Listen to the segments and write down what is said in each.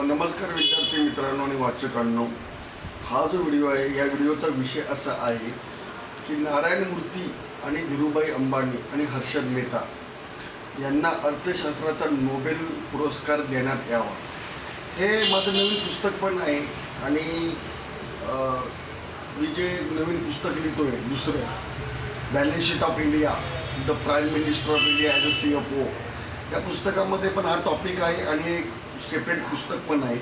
नमस्कार विद्यार्थी मित्रांनो आणि वाचकांनो, हा जो व्हिडिओ आहे या व्हिडिओचा विषय असा आहे की नारायण मूर्ती आणि धीरूभाई अंबानी आणि हर्षद मेहता यांना अर्थशास्त्राचा नोबेल पुरस्कार देण्यात यावा। हे माझं नवीन पुस्तक पण आहे आणि मी जे नवीन पुस्तक लिहितोय दुसरं balance sheet of India, the prime minister of India as a CFO, या पुस्तकामध्ये पण हा टॉपिक आहे आणि एक सेपरेट पुस्तक पण आहे।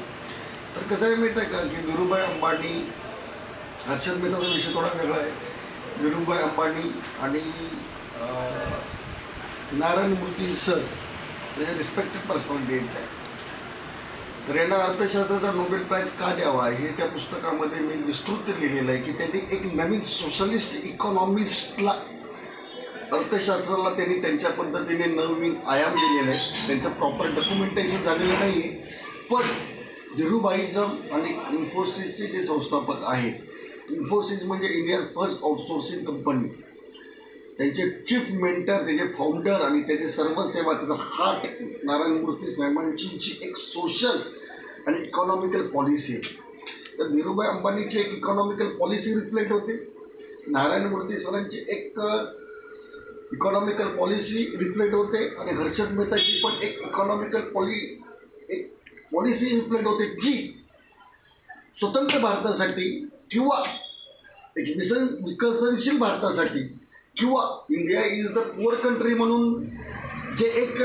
तर कसं आहे माहीत आहे का की धीरूभाई अंबानी, हर्षद मेहताचा विषय थोडा वेगळा आहे। धीरूभाई अंबानी आणि नारायण मूर्ती सर म्हणजे रिस्पेक्टेड पर्सनॅलिटी आहे। तर यांना अर्थशास्त्राचा नोबेल प्राईज का द्यावा हे त्या पुस्तकामध्ये मी विस्तृत लिहिलेलं आहे की त्यांनी एक नवीन सोशलिस्ट इकॉनॉमिस्टला, अर्थशास्त्राला त्यांनी त्यांच्या पद्धतीने नवीन आयाम दिलेला आहे। त्यांचं प्रॉपर डॉक्युमेंटेशन झालेलं नाही आहे, पण धीरूभाईजम आणि इन्फोसिसचे जे संस्थापक आहेत, इन्फोसिस म्हणजे इंडिया फर्स्ट आउटसोर्सिंग कंपनी, त्यांचे चीफ मेंटर, त्याचे फाउंडर आणि त्याचे सर्व सेवा, त्याचा हार्ट नारायण मूर्ती साहेबांची एक सोशल आणि इकॉनॉमिकल पॉलिसी आहे। तर धीरूभाई अंबानीची एक इकॉनॉमिकल पॉलिसी रिफ्लेक्ट होते, नारायण मूर्ती सरांची एक इकॉनॉमिकल पॉलिसी रिफ्लेक्ट होते आणि हर्षद मेहताची पण एक इकॉनॉमिकल पॉलिसी रिफ्लेक्ट होते, जी स्वतंत्र भारतासाठी किंवा एक विकसनशील भारतासाठी किंवा India is the poor country म्हणून जे एक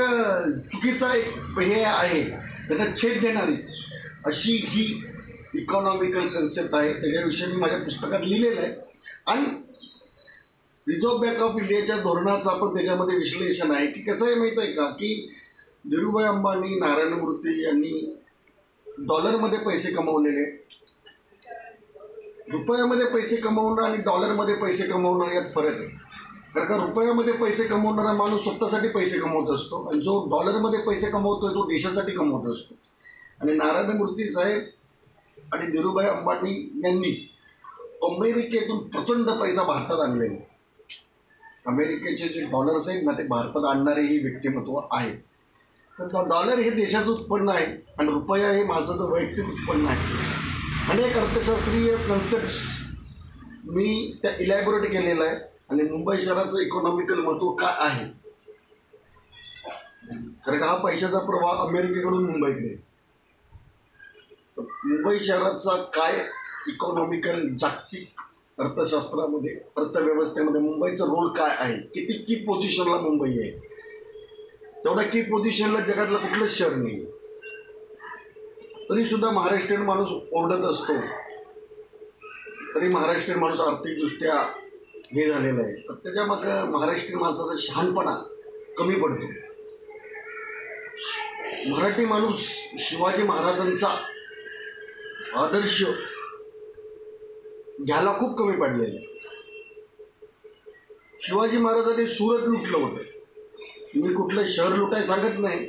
चुकीचा एक हे आहे त्यांना छेद देणारी अशी ही इकॉनॉमिकल कन्सेप्ट आहे। त्याच्याविषयी मी माझ्या पुस्तकात लिहिलेलं आहे आणि रिझर्व्ह बँक ऑफ इंडियाच्या धोरणाचं पण त्याच्यामध्ये विश्लेषण आहे की कसं आहे माहीत आहे का की धीरूभाई अंबानी, नारायण मूर्ती यांनी डॉलरमध्ये पैसे कमवलेले, रुपयामध्ये पैसे कमवणं आणि डॉलरमध्ये पैसे कमवणं यात फरक आहे। कारण का रुपयामध्ये पैसे कमवणारा माणूस स्वतःसाठी पैसे कमवत असतो आणि जो डॉलरमध्ये पैसे कमवतोय तो देशासाठी कमवत असतो। आणि नारायण मूर्ती साहेब आणि धीरूभाई अंबानी यांनी अमेरिकेतून प्रचंड पैसा भारतात आणलेला, अमेरिकेचे जे डॉलर्स आहेत ना ते भारतात आणणारे ही व्यक्तिमत्व आहे। तर डॉलर हे देशाचं उत्पन्न आहे आणि रुपया हे माणसाचं वैयक्तिक उत्पन्न आहे। अनेक अर्थशास्त्रीय कन्सेप्ट्स मी त्या इलॅबोरेट केलेलं आहे आणि मुंबई शहराचं इकॉनॉमिकल महत्त्व काय आहे, कारण का हा पैशाचा प्रवाह अमेरिकेकडून मुंबईकडे, मुंबई शहराचा काय इकॉनॉमिकल जागतिक अर्थशास्त्रामध्ये, अर्थव्यवस्थेमध्ये मुंबईचा रोल काय आहे, किती की पोझिशनला मुंबई आहे, तेवढा की पोझिशनला जगातलं कुठलंच शहर नाही। तरीसुद्धा महाराष्ट्रीयन माणूस ओरडत असतो, तरी महाराष्ट्रीयन माणूस आर्थिकदृष्ट्या हे झालेला आहे, तर त्याच्यामध्ये महाराष्ट्रीयन माणसाचा शहाणपणा कमी पडतो। मराठी माणूस शिवाजी महाराजांचा आदर्श घ्यायला खूप कमी पडलेलं आहे। शिवाजी महाराजांनी सुरत लुटलं होतं, मी कुठलं शहर लुटाय सांगत नाही,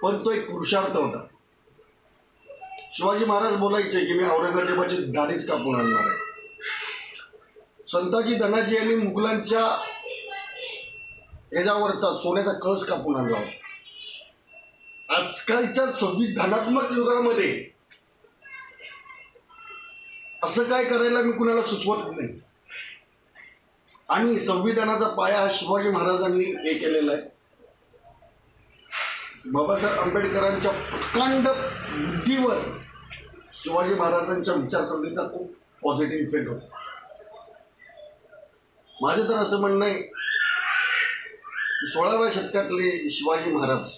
पण तो एक पुरुषार्थ होता। शिवाजी महाराज बोलायचे की मी औरंगजेबाची दाढीच कापून आणणार आहे। संताजी धनाजी यांनी मुघलांच्या ह्याच्यावरचा सोन्याचा कळस कापून आणला होता। आजकालच्या संविधानात्मक युगामध्ये असं काय करायला मी कुणाला सुचवत नाही आणि संविधानाचा पाया शिवाजी महाराजांनी हे केलेला आहे। बाबासाहेब आंबेडकरांच्या प्रकांड बुद्धीवर शिवाजी महाराजांच्या विचारसरणीचा खूप पॉझिटिव्ह इफेक्ट होता। माझं तर असं म्हणणं आहे 16व्या शतकातले शिवाजी महाराज,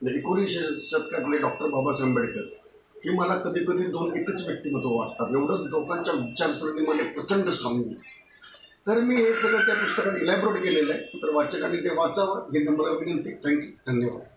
19व्या शतकातले डॉक्टर बाबासाहेब आंबेडकर हे मला कधी कधी एकच व्यक्तिमत्व वाटतात, एवढं लोकांच्या विचारसरणीमध्ये प्रचंड साम्य। तर मी हे सगळं त्या पुस्तकात इलॅबोरेट केलेलं आहे, तर वाचकांनी ते वाचावं ही नम्र विनंती। थँक्यू, धन्यवाद।